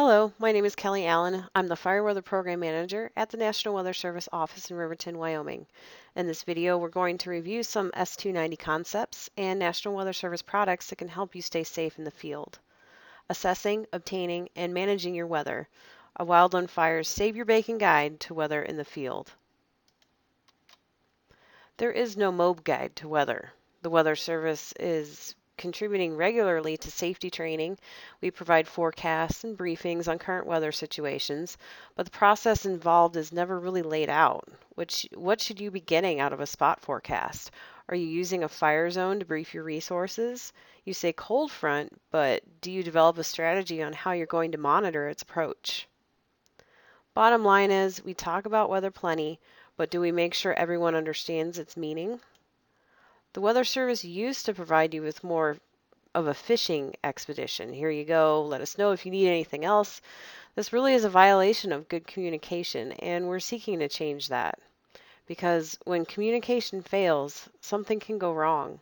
Hello, my name is Kelly Allen. I'm the Fire Weather Program Manager at the National Weather Service office in Riverton, Wyoming. In this video, we're going to review some S290 concepts and National Weather Service products that can help you stay safe in the field. Assessing, obtaining, and managing your weather. A Wildland Fire's Save Your Bacon Guide to Weather in the Field. There is no MOBE guide to weather. The Weather Service is contributing regularly to safety training. We provide forecasts and briefings on current weather situations, but the process involved is never really laid out. What should you be getting out of a spot forecast? Are you using a fire zone to brief your resources? You say cold front, but do you develop a strategy on how you're going to monitor its approach? Bottom line is, we talk about weather plenty, but do we make sure everyone understands its meaning? The Weather Service used to provide you with more of a fishing expedition. Here you go, let us know if you need anything else. This really is a violation of good communication, and we're seeking to change that. Because when communication fails, something can go wrong.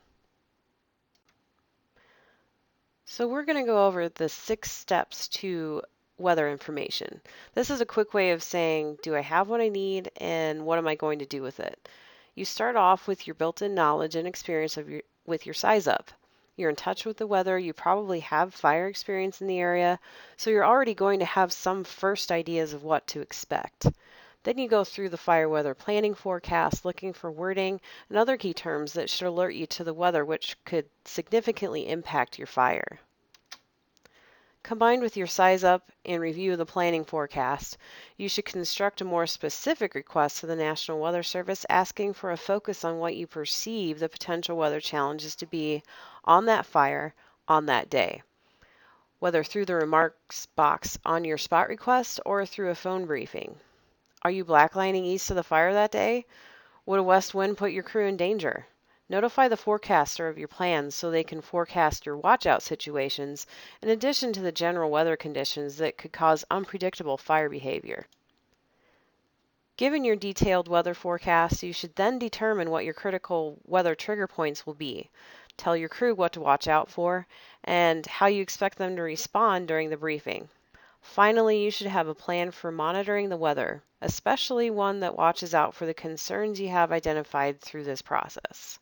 So we're going to go over the 6 steps to weather information. This is a quick way of saying, do I have what I need and what am I going to do with it? You start off with your built-in knowledge and experience with your size up. You're in touch with the weather, you probably have fire experience in the area, so you're already going to have some first ideas of what to expect. Then you go through the fire weather planning forecast, looking for wording and other key terms that should alert you to the weather, which could significantly impact your fire. Combined with your size up and review of the planning forecast, you should construct a more specific request to the National Weather Service asking for a focus on what you perceive the potential weather challenges to be on that fire on that day, whether through the remarks box on your spot request or through a phone briefing. Are you blacklining east of the fire that day? Would a west wind put your crew in danger? Notify the forecaster of your plans so they can forecast your watch-out situations in addition to the general weather conditions that could cause unpredictable fire behavior. Given your detailed weather forecast, you should then determine what your critical weather trigger points will be. Tell your crew what to watch out for and how you expect them to respond during the briefing. Finally, you should have a plan for monitoring the weather, especially one that watches out for the concerns you have identified through this process.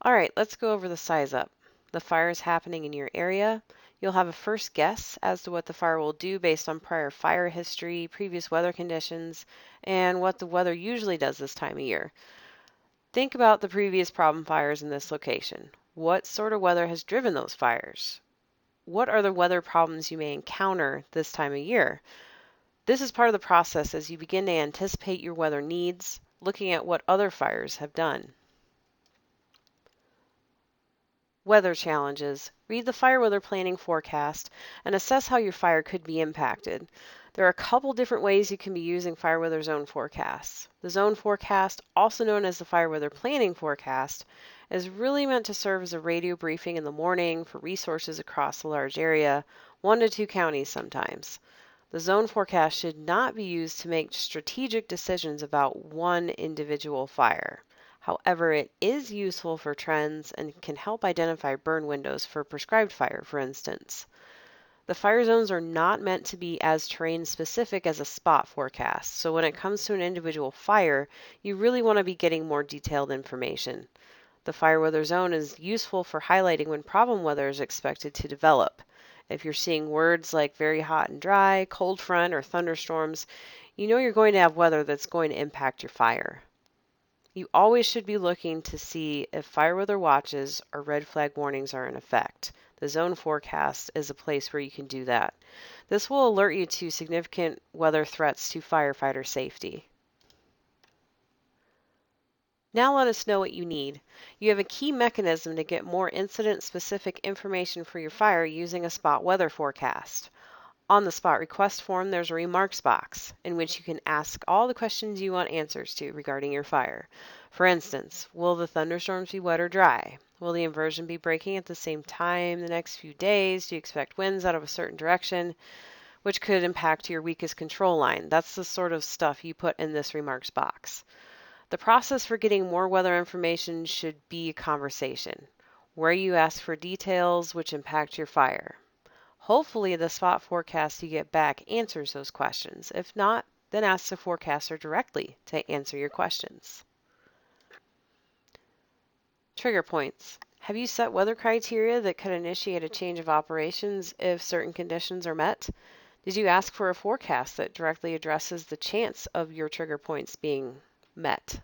All right, let's go over the size up. The fire is happening in your area. You'll have a first guess as to what the fire will do based on prior fire history, previous weather conditions, and what the weather usually does this time of year. Think about the previous problem fires in this location. What sort of weather has driven those fires? What are the weather problems you may encounter this time of year? This is part of the process as you begin to anticipate your weather needs, looking at what other fires have done. Weather challenges. Read the fire weather planning forecast and assess how your fire could be impacted. There are a couple different ways you can be using fire weather zone forecasts. The zone forecast, also known as the fire weather planning forecast, is really meant to serve as a radio briefing in the morning for resources across a large area, 1 to 2 counties sometimes. The zone forecast should not be used to make strategic decisions about one individual fire. However, it is useful for trends and can help identify burn windows for prescribed fire, for instance. The fire zones are not meant to be as terrain specific as a spot forecast, so when it comes to an individual fire, you really want to be getting more detailed information. The fire weather zone is useful for highlighting when problem weather is expected to develop. If you're seeing words like very hot and dry, cold front, or thunderstorms, you know you're going to have weather that's going to impact your fire. You always should be looking to see if fire weather watches or red flag warnings are in effect. The zone forecast is a place where you can do that. This will alert you to significant weather threats to firefighter safety. Now let us know what you need. You have a key mechanism to get more incident-specific information for your fire using a spot weather forecast. On the spot request form, there's a remarks box in which you can ask all the questions you want answers to regarding your fire. For instance, will the thunderstorms be wet or dry? Will the inversion be breaking at the same time the next few days? Do you expect winds out of a certain direction, which could impact your weakest control line? That's the sort of stuff you put in this remarks box. The process for getting more weather information should be a conversation, where you ask for details which impact your fire. Hopefully, the spot forecast you get back answers those questions. If not, then ask the forecaster directly to answer your questions. Trigger points. Have you set weather criteria that could initiate a change of operations if certain conditions are met? Did you ask for a forecast that directly addresses the chance of your trigger points being met?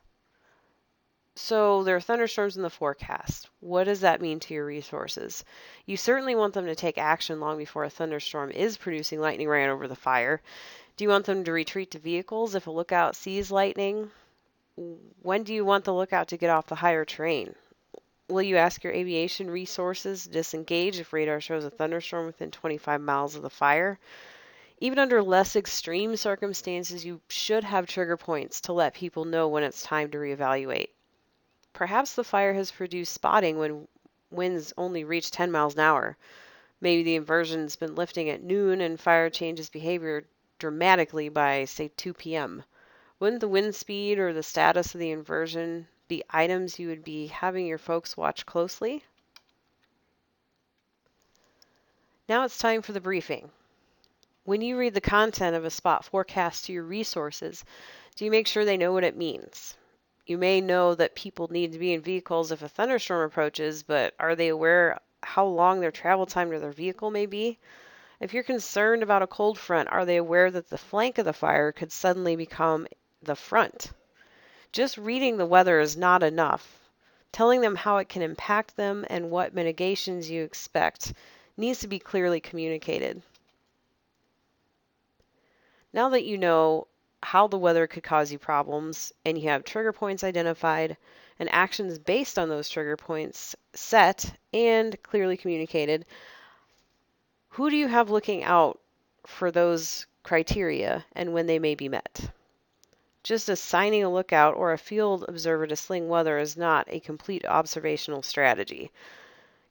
So there are thunderstorms in the forecast. What does that mean to your resources? You certainly want them to take action long before a thunderstorm is producing lightning right over the fire. Do you want them to retreat to vehicles if a lookout sees lightning? When do you want the lookout to get off the higher terrain? Will you ask your aviation resources to disengage if radar shows a thunderstorm within 25 miles of the fire? Even under less extreme circumstances, you should have trigger points to let people know when it's time to reevaluate. Perhaps the fire has produced spotting when winds only reach 10 miles an hour. Maybe the inversion's been lifting at noon and fire changes behavior dramatically by, say, 2 p.m. Wouldn't the wind speed or the status of the inversion be items you would be having your folks watch closely? Now it's time for the briefing. When you read the content of a spot forecast to your resources, do you make sure they know what it means? You may know that people need to be in vehicles if a thunderstorm approaches, but are they aware how long their travel time to their vehicle may be? If you're concerned about a cold front, are they aware that the flank of the fire could suddenly become the front? Just reading the weather is not enough. Telling them how it can impact them and what mitigations you expect needs to be clearly communicated. Now that you know how the weather could cause you problems and you have trigger points identified and actions based on those trigger points set and clearly communicated, who do you have looking out for those criteria and when they may be met? Just assigning a lookout or a field observer to sling weather is not a complete observational strategy.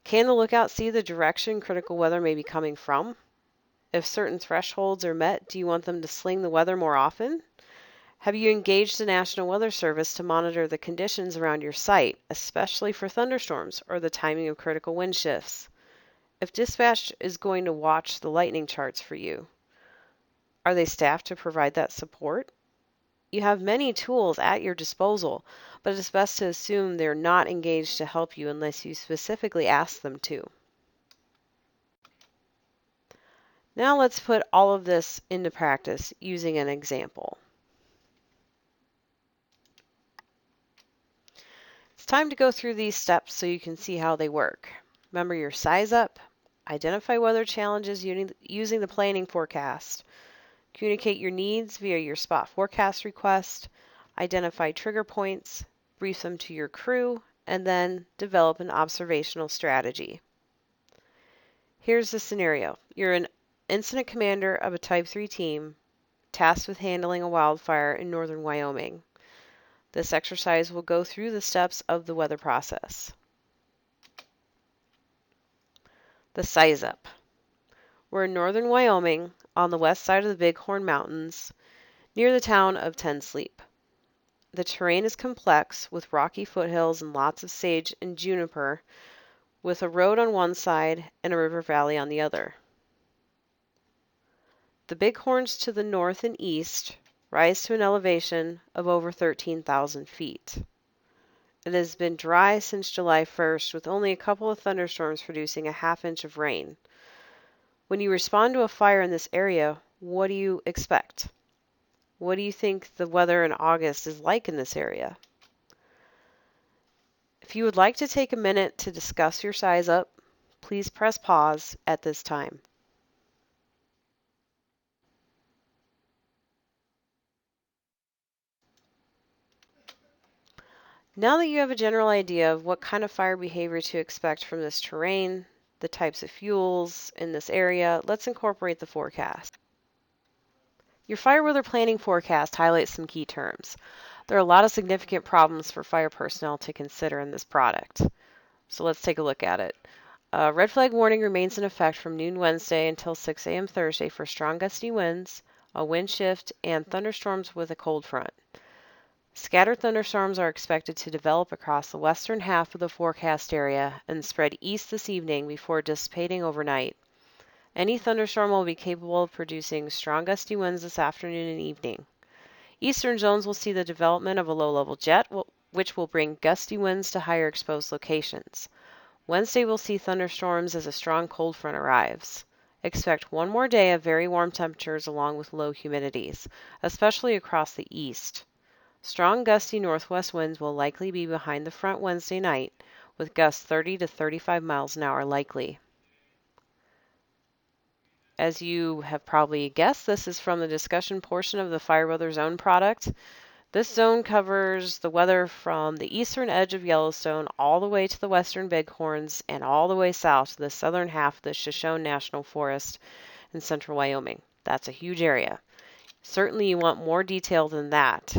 Can the lookout see the direction critical weather may be coming from? If certain thresholds are met, do you want them to sling the weather more often? Have you engaged the National Weather Service to monitor the conditions around your site, especially for thunderstorms or the timing of critical wind shifts? If dispatch is going to watch the lightning charts for you, are they staffed to provide that support? You have many tools at your disposal, but it's best to assume they're not engaged to help you unless you specifically ask them to. Now let's put all of this into practice using an example. It's time to go through these steps so you can see how they work. Remember your size up, identify weather challenges using the planning forecast, communicate your needs via your spot forecast request, identify trigger points, brief them to your crew, and then develop an observational strategy. Here's the scenario. You're an incident commander of a Type 3 team tasked with handling a wildfire in northern Wyoming. This exercise will go through the steps of the weather process. The size up. We're in northern Wyoming on the west side of the Bighorn Mountains near the town of Ten Sleep. The terrain is complex with rocky foothills and lots of sage and juniper with a road on one side and a river valley on the other. The Bighorns to the north and east rise to an elevation of over 13,000 feet. It has been dry since July 1st with only a couple of thunderstorms producing a half-inch of rain. When you respond to a fire in this area, what do you expect? What do you think the weather in August is like in this area? If you would like to take a minute to discuss your size up, please press pause at this time. Now that you have a general idea of what kind of fire behavior to expect from this terrain, the types of fuels in this area, let's incorporate the forecast. Your fire weather planning forecast highlights some key terms. There are a lot of significant problems for fire personnel to consider in this product. So let's take a look at it. Red flag warning remains in effect from noon Wednesday until 6 a.m. Thursday for strong gusty winds, a wind shift, and thunderstorms with a cold front. Scattered thunderstorms are expected to develop across the western half of the forecast area and spread east this evening before dissipating overnight. Any thunderstorm will be capable of producing strong gusty winds this afternoon and evening. Eastern zones will see the development of a low-level jet, which will bring gusty winds to higher exposed locations. Wednesday will see thunderstorms as a strong cold front arrives. Expect one more day of very warm temperatures along with low humidities, especially across the east. Strong gusty northwest winds will likely be behind the front Wednesday night, with gusts 30 to 35 miles an hour likely. As you have probably guessed, this is from the discussion portion of the Fire Weather Zone product. This zone covers the weather from the eastern edge of Yellowstone all the way to the western Bighorns and all the way south to the southern half of the Shoshone National Forest in central Wyoming. That's a huge area. Certainly you want more detail than that.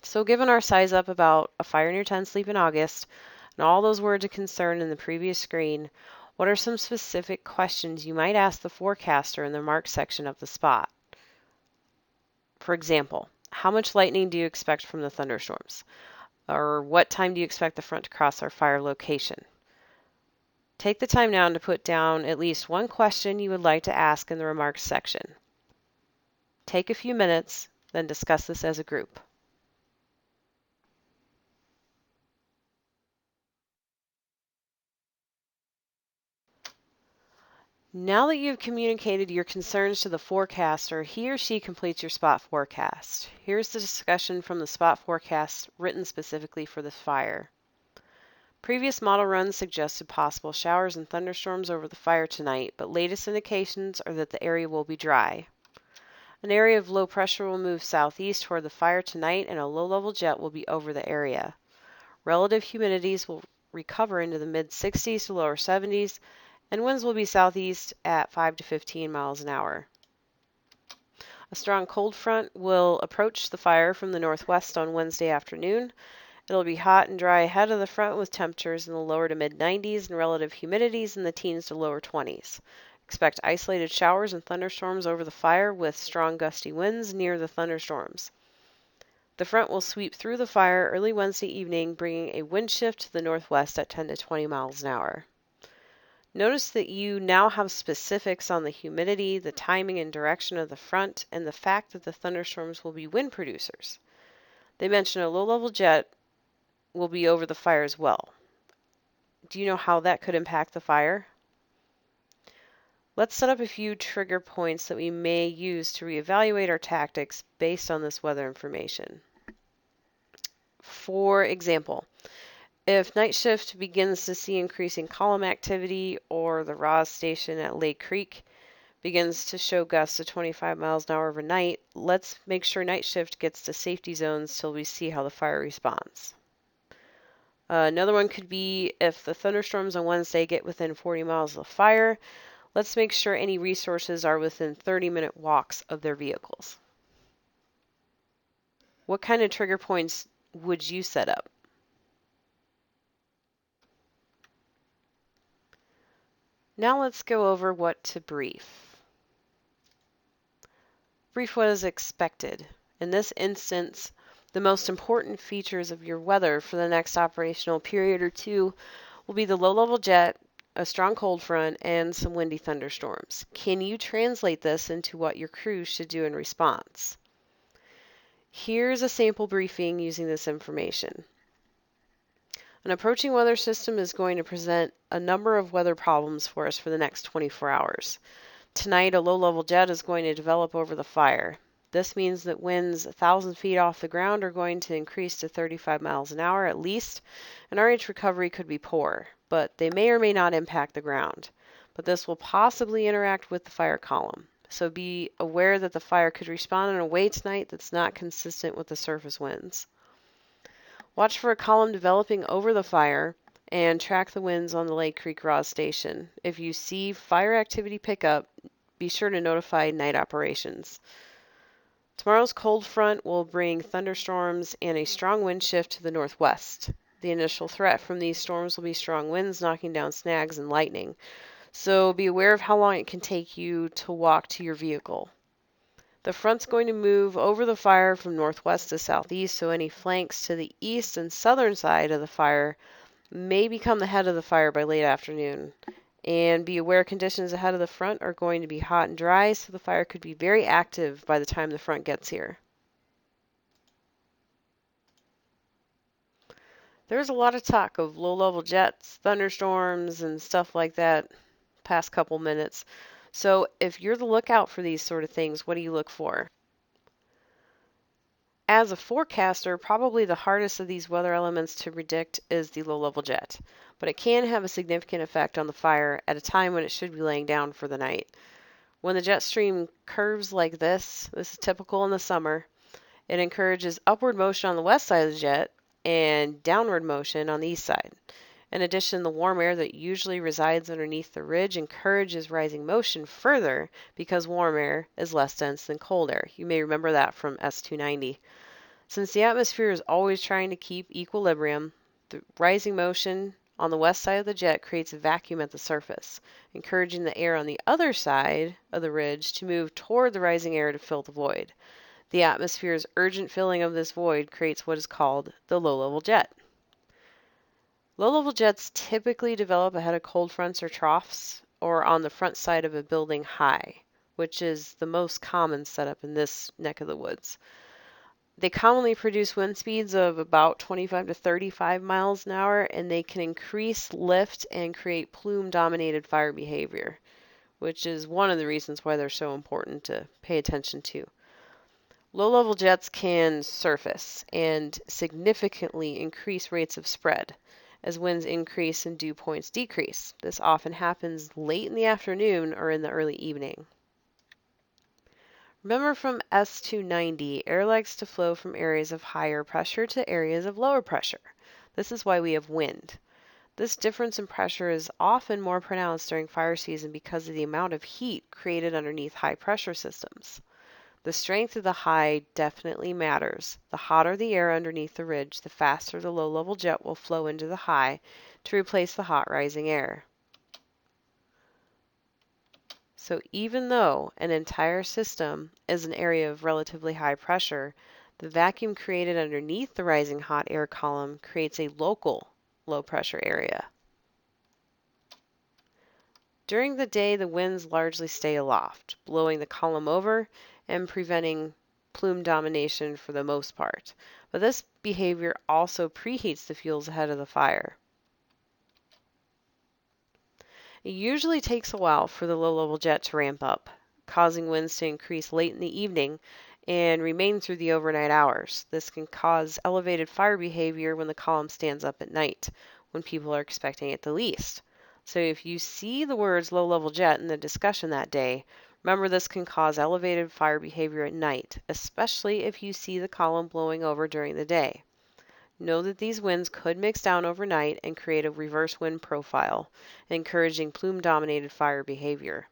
So given our size up about a fire in your tent sleep in August and all those words of concern in the previous screen, what are some specific questions you might ask the forecaster in the mark section of the spot? For example, how much lightning do you expect from the thunderstorms? Or what time do you expect the front to cross our fire location? Take the time now to put down at least one question you would like to ask in the remarks section. Take a few minutes, then discuss this as a group. Now that you've communicated your concerns to the forecaster, he or she completes your spot forecast. Here's the discussion from the spot forecast written specifically for this fire. Previous model runs suggested possible showers and thunderstorms over the fire tonight, but latest indications are that the area will be dry. An area of low pressure will move southeast toward the fire tonight, and a low-level jet will be over the area. Relative humidities will recover into the mid-60s to lower 70s, and winds will be southeast at 5 to 15 miles an hour. A strong cold front will approach the fire from the northwest on Wednesday afternoon. It'll be hot and dry ahead of the front with temperatures in the lower to mid-90s and relative humidities in the teens to lower 20s. Expect isolated showers and thunderstorms over the fire with strong gusty winds near the thunderstorms. The front will sweep through the fire early Wednesday evening, bringing a wind shift to the northwest at 10 to 20 miles an hour. Notice that you now have specifics on the humidity, the timing and direction of the front, and the fact that the thunderstorms will be wind producers. They mention a low-level jet will be over the fire as well. Do you know how that could impact the fire? Let's set up a few trigger points that we may use to reevaluate our tactics based on this weather information. For example, if night shift begins to see increasing column activity or the RAS station at Lake Creek begins to show gusts of 25 miles an hour overnight, let's make sure night shift gets to safety zones till we see how the fire responds. Another one could be if the thunderstorms on Wednesday get within 40 miles of the fire, let's make sure any resources are within 30-minute walks of their vehicles. What kind of trigger points would you set up? Now let's go over what to brief. Brief what is expected. In this instance, the most important features of your weather for the next operational period or two will be the low-level jet, a strong cold front, and some windy thunderstorms. Can you translate this into what your crews should do in response? Here's a sample briefing using this information. An approaching weather system is going to present a number of weather problems for us for the next 24 hours. Tonight, a low-level jet is going to develop over the fire. This means that winds 1,000 feet off the ground are going to increase to 35 miles an hour at least, and RH recovery could be poor, but they may or may not impact the ground. But this will possibly interact with the fire column, so be aware that the fire could respond in a way tonight that's not consistent with the surface winds. Watch for a column developing over the fire and track the winds on the Lake Creek RAS station. If you see fire activity pick up, be sure to notify night operations. Tomorrow's cold front will bring thunderstorms and a strong wind shift to the northwest. The initial threat from these storms will be strong winds knocking down snags and lightning, so be aware of how long it can take you to walk to your vehicle. The front's going to move over the fire from northwest to southeast, so any flanks to the east and southern side of the fire may become the head of the fire by late afternoon. And be aware conditions ahead of the front are going to be hot and dry, so the fire could be very active by the time the front gets here. There's a lot of talk of low-level jets, thunderstorms, and stuff like that past couple minutes. So if you're the lookout for these sort of things, what do you look for? As a forecaster, probably the hardest of these weather elements to predict is the low-level jet, but it can have a significant effect on the fire at a time when it should be laying down for the night. When the jet stream curves like this is typical in the summer, it encourages upward motion on the west side of the jet and downward motion on the east side. In addition, the warm air that usually resides underneath the ridge encourages rising motion further because warm air is less dense than cold air. You may remember that from S290. Since the atmosphere is always trying to keep equilibrium, the rising motion on the west side of the jet creates a vacuum at the surface, encouraging the air on the other side of the ridge to move toward the rising air to fill the void. The atmosphere's urgent filling of this void creates what is called the low-level jet. Low-level jets typically develop ahead of cold fronts or troughs or on the front side of a building high, which is the most common setup in this neck of the woods. They commonly produce wind speeds of about 25 to 35 miles an hour, and they can increase lift and create plume-dominated fire behavior, which is one of the reasons why they're so important to pay attention to. Low-level jets can surface and significantly increase rates of spread as winds increase and dew points decrease. This often happens late in the afternoon or in the early evening. Remember from S290, air likes to flow from areas of higher pressure to areas of lower pressure. This is why we have wind. This difference in pressure is often more pronounced during fire season because of the amount of heat created underneath high pressure systems. The strength of the high definitely matters. The hotter the air underneath the ridge, the faster the low-level jet will flow into the high to replace the hot rising air. So even though an entire system is an area of relatively high pressure, the vacuum created underneath the rising hot air column creates a local low pressure area. During the day, the winds largely stay aloft, blowing the column over and preventing plume domination for the most part. But this behavior also preheats the fuels ahead of the fire. It usually takes a while for the low-level jet to ramp up, causing winds to increase late in the evening and remain through the overnight hours. This can cause elevated fire behavior when the column stands up at night, when people are expecting it the least. So if you see the words low-level jet in the discussion that day, remember this can cause elevated fire behavior at night, especially if you see the column blowing over during the day. Know that these winds could mix down overnight and create a reverse wind profile, encouraging plume-dominated fire behavior.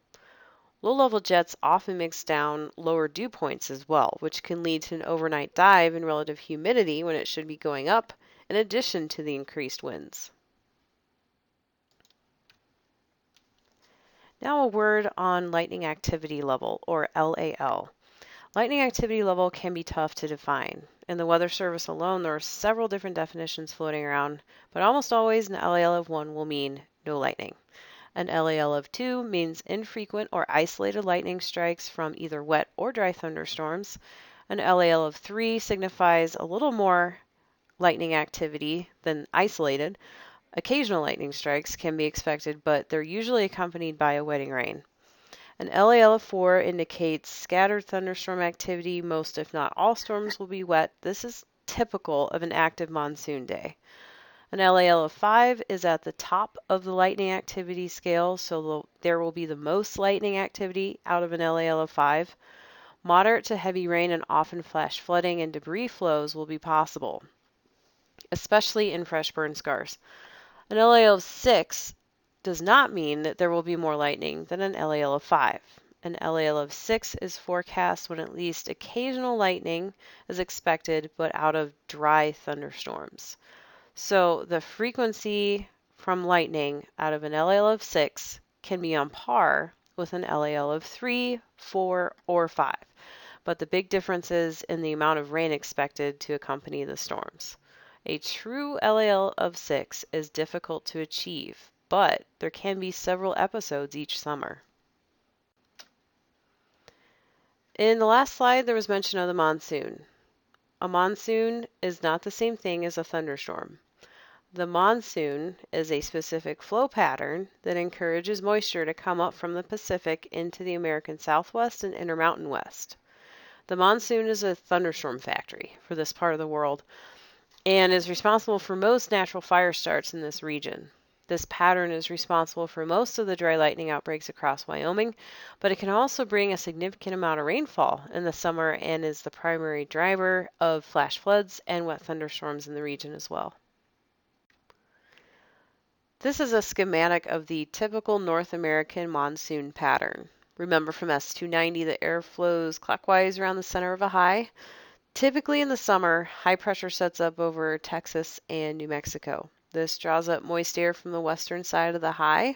Low-level jets often mix down lower dew points as well, which can lead to an overnight dive in relative humidity when it should be going up, in addition to the increased winds. Now a word on lightning activity level, or LAL. Lightning activity level can be tough to define. In the Weather Service alone, there are several different definitions floating around, but almost always an LAL of 1 will mean no lightning. An LAL of 2 means infrequent or isolated lightning strikes from either wet or dry thunderstorms. An LAL of 3 signifies a little more lightning activity than isolated. Occasional lightning strikes can be expected, but they're usually accompanied by a wetting rain. An LAL of 4 indicates scattered thunderstorm activity. Most, if not all, storms will be wet. This is typical of an active monsoon day. An LAL of 5 is at the top of the lightning activity scale, so there will be the most lightning activity out of an LAL of 5. Moderate to heavy rain and often flash flooding and debris flows will be possible, especially in fresh burn scars. An LAL of 6 does not mean that there will be more lightning than an LAL of 5. An LAL of 6 is forecast when at least occasional lightning is expected, but out of dry thunderstorms. So the frequency from lightning out of an LAL of 6 can be on par with an LAL of 3, 4, or 5. But the big difference is in the amount of rain expected to accompany the storms. A true LAL of 6 is difficult to achieve, but there can be several episodes each summer. In the last slide, there was mention of the monsoon. A monsoon is not the same thing as a thunderstorm. The monsoon is a specific flow pattern that encourages moisture to come up from the Pacific into the American Southwest and Intermountain West. The monsoon is a thunderstorm factory for this part of the world and is responsible for most natural fire starts in this region. This pattern is responsible for most of the dry lightning outbreaks across Wyoming, but it can also bring a significant amount of rainfall in the summer and is the primary driver of flash floods and wet thunderstorms in the region as well. This is a schematic of the typical North American monsoon pattern. Remember from S290, the air flows clockwise around the center of a high. Typically in the summer, high pressure sets up over Texas and New Mexico. This draws up moist air from the western side of the high.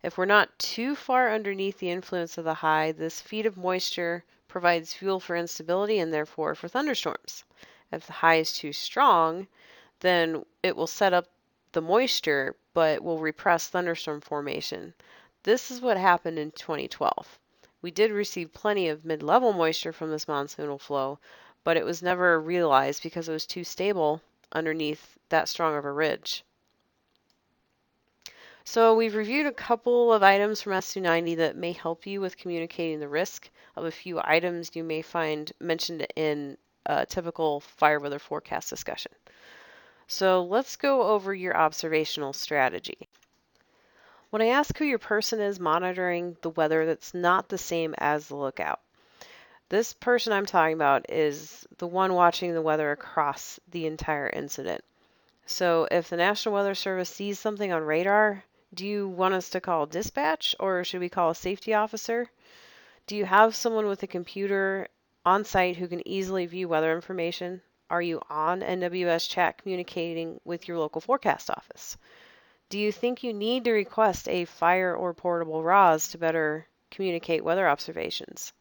If we're not too far underneath the influence of the high, this feed of moisture provides fuel for instability and therefore for thunderstorms. If the high is too strong, then it will set up the moisture but will repress thunderstorm formation. This is what happened in 2012. We did receive plenty of mid-level moisture from this monsoonal flow, but it was never realized because it was too stable underneath that strong of a ridge. So we've reviewed a couple of items from S290 that may help you with communicating the risk of a few items you may find mentioned in a typical fire weather forecast discussion. So let's go over your observational strategy. When I ask who your person is monitoring the weather, that's not the same as the lookout. This person I'm talking about is the one watching the weather across the entire incident. So if the National Weather Service sees something on radar, do you want us to call dispatch or should we call a safety officer? Do you have someone with a computer on site who can easily view weather information? Are you on NWS chat communicating with your local forecast office? Do you think you need to request a fire or portable RAS to better communicate weather observations?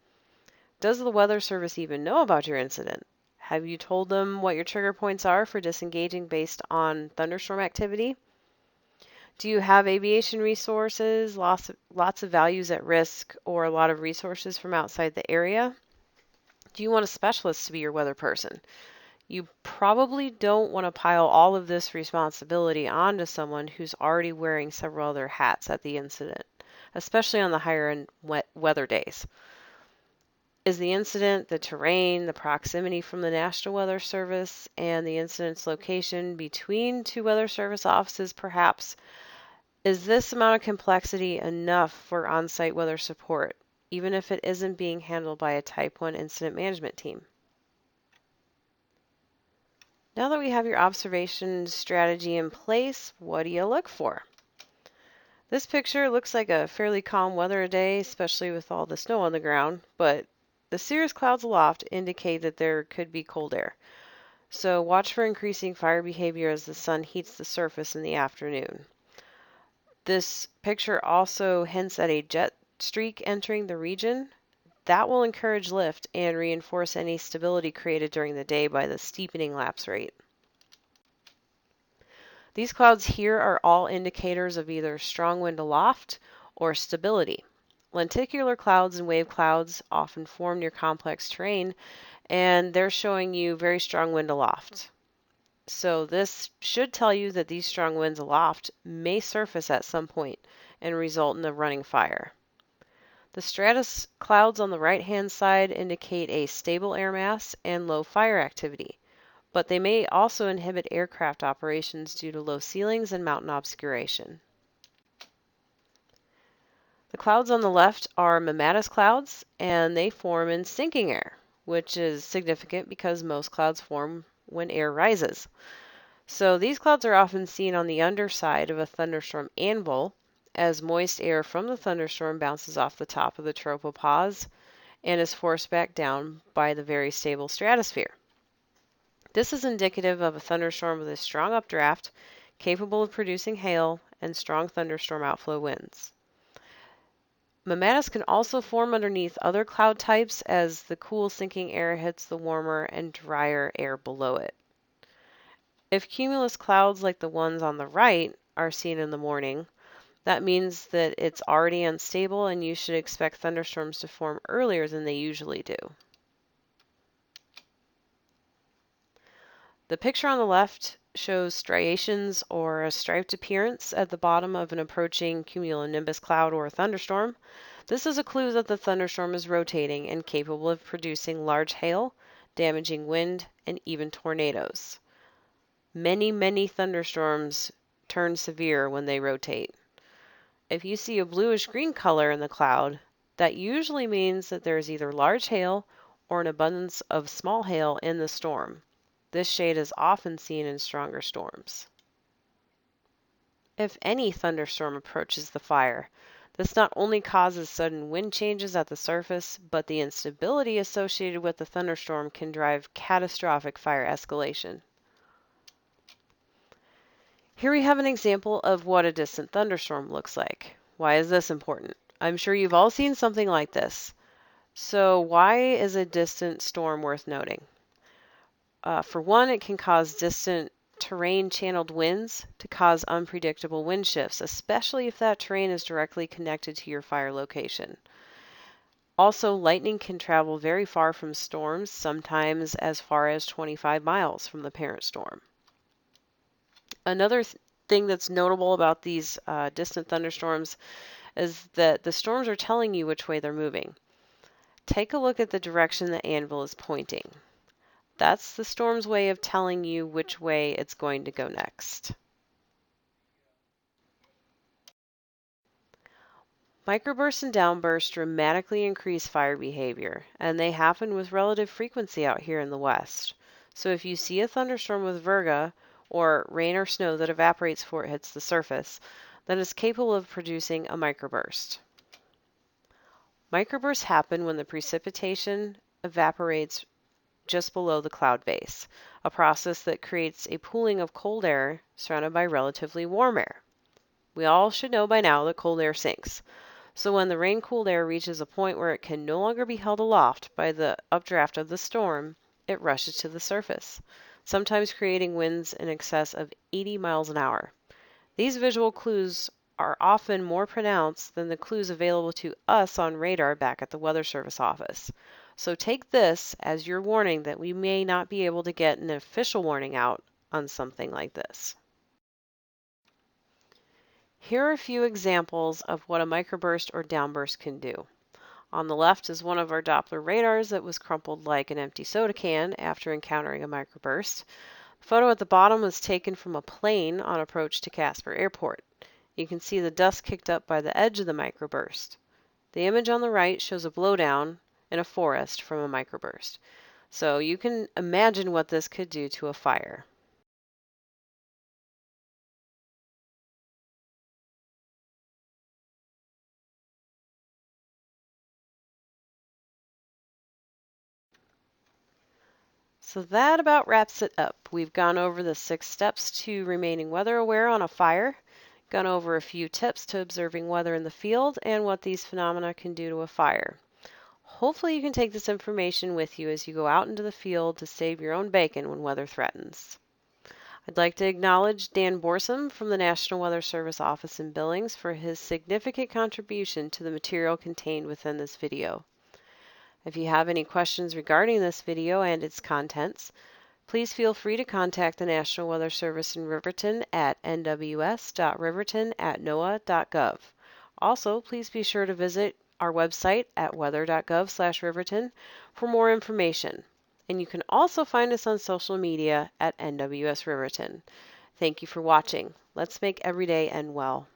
Does the Weather Service even know about your incident? Have you told them what your trigger points are for disengaging based on thunderstorm activity? Do you have aviation resources, lots of values at risk, or a lot of resources from outside the area? Do you want a specialist to be your weather person? You probably don't want to pile all of this responsibility onto someone who's already wearing several other hats at the incident, especially on the higher end weather days. Is the incident, the terrain, the proximity from the National Weather Service, and the incident's location between two Weather Service offices perhaps? Is this amount of complexity enough for on-site weather support, even if it isn't being handled by a Type 1 incident management team? Now that we have your observation strategy in place, what do you look for? This picture looks like a fairly calm weather day, especially with all the snow on the ground, but the cirrus clouds aloft indicate that there could be cold air. So watch for increasing fire behavior as the sun heats the surface in the afternoon. This picture also hints at a jet streak entering the region. That will encourage lift and reinforce any stability created during the day by the steepening lapse rate. These clouds here are all indicators of either strong wind aloft or stability. Lenticular clouds and wave clouds often form near complex terrain, and they're showing you very strong wind aloft. So this should tell you that these strong winds aloft may surface at some point and result in a running fire. The stratus clouds on the right-hand side indicate a stable air mass and low fire activity, but they may also inhibit aircraft operations due to low ceilings and mountain obscuration. The clouds on the left are mammatus clouds, and they form in sinking air, which is significant because most clouds form when air rises. So these clouds are often seen on the underside of a thunderstorm anvil as moist air from the thunderstorm bounces off the top of the tropopause and is forced back down by the very stable stratosphere. This is indicative of a thunderstorm with a strong updraft, capable of producing hail and strong thunderstorm outflow winds. Mammatus can also form underneath other cloud types as the cool sinking air hits the warmer and drier air below it. If cumulus clouds like the ones on the right are seen in the morning, That means that it's already unstable and you should expect thunderstorms to form earlier than they usually do. The picture on the left shows striations or a striped appearance at the bottom of an approaching cumulonimbus cloud or thunderstorm. This is a clue that the thunderstorm is rotating and capable of producing large hail, damaging wind, and even tornadoes. Many thunderstorms turn severe when they rotate. If you see a bluish-green color in the cloud, that usually means that there is either large hail or an abundance of small hail in the storm. This shade is often seen in stronger storms. If any thunderstorm approaches the fire, this not only causes sudden wind changes at the surface, but the instability associated with the thunderstorm can drive catastrophic fire escalation. Here we have an example of what a distant thunderstorm looks like. Why is this important? I'm sure you've all seen something like this. So why is a distant storm worth noting? For one, it can cause distant terrain-channeled winds to cause unpredictable wind shifts, especially if that terrain is directly connected to your fire location. Also, lightning can travel very far from storms, sometimes as far as 25 miles from the parent storm. Another thing that's notable about these distant thunderstorms is that the storms are telling you which way they're moving. Take a look at the direction the anvil is pointing. That's the storm's way of telling you which way it's going to go next. Microbursts and downbursts dramatically increase fire behavior, and they happen with relative frequency out here in the West. So if you see a thunderstorm with virga, or rain or snow that evaporates before it hits the surface, then it's capable of producing a microburst. Microbursts happen when the precipitation evaporates just below the cloud base, a process that creates a pooling of cold air surrounded by relatively warm air. We all should know by now that cold air sinks. So when the rain-cooled air reaches a point where it can no longer be held aloft by the updraft of the storm, it rushes to the surface, sometimes creating winds in excess of 80 miles an hour. These visual clues are often more pronounced than the clues available to us on radar back at the Weather Service office. So take this as your warning that we may not be able to get an official warning out on something like this. Here are a few examples of what a microburst or downburst can do. On the left is one of our Doppler radars that was crumpled like an empty soda can after encountering a microburst. The photo at the bottom was taken from a plane on approach to Casper Airport. You can see the dust kicked up by the edge of the microburst. The image on the right shows a blowdown in a forest from a microburst. So you can imagine what this could do to a fire. So that about wraps it up. We've gone over the 6 steps to remaining weather aware on a fire, gone over a few tips to observing weather in the field, and what these phenomena can do to a fire. Hopefully you can take this information with you as you go out into the field to save your own bacon when weather threatens. I'd like to acknowledge Dan Borsum from the National Weather Service office in Billings for his significant contribution to the material contained within this video. If you have any questions regarding this video and its contents, please feel free to contact the National Weather Service in Riverton at nws.riverton@noaa.gov. Also, please be sure to visit our website at weather.gov/Riverton for more information. And you can also find us on social media at NWS Riverton. Thank you for watching. Let's make every day end well.